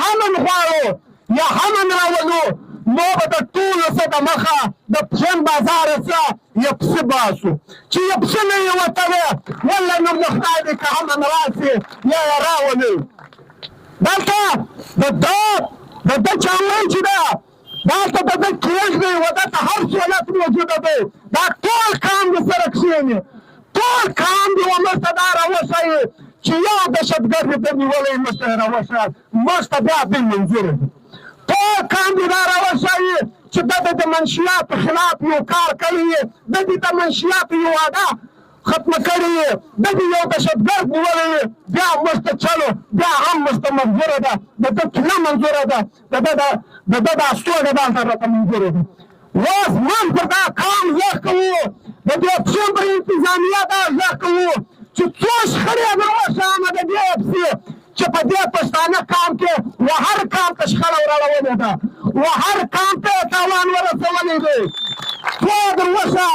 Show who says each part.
Speaker 1: امن غواړو یا امن راولو نو به د ټولو څه د مخه د پښین بازاره څه یو پسه باسو چې یو پسه نه یې وتلی والله نور د خدای دی که امن راسي یا یې راولي دلته د ده چاوۍ چې ده دلته د ده کیږ دی و دلته هر سهولت موجوده دی دا ټول کام د سره کښېني ټول کام دی و موږ ته دا راوښایي چې یو دهشتګرد دې نیولی موږ ته یې راوښایه موږ ته بیا بل منظوره دی ټول کام دی دا راوښایي چې ده د منشیاتو خلاف یو کار کړی وي ده دې د منشیاتو یو واده ختمه کړې وي ده دې یو دهشتګرد نیولی وي بیا موږ ته چلو بیا هم موږ ته منظوره ده د ده کینه منظوره ده د ده دا ستوګه دلته راته منظوره ده اوس موږ پر دا کام غږ کوو د دې پښین پر انتظامیه دا غږ کوو چې څو شخړې دروښامه د دې پسې چې په دې پښتانه کام کې و هر کام ته شخړه وراړولې ده و هر کام ته یې تاوان ورسولی دی څو دروښه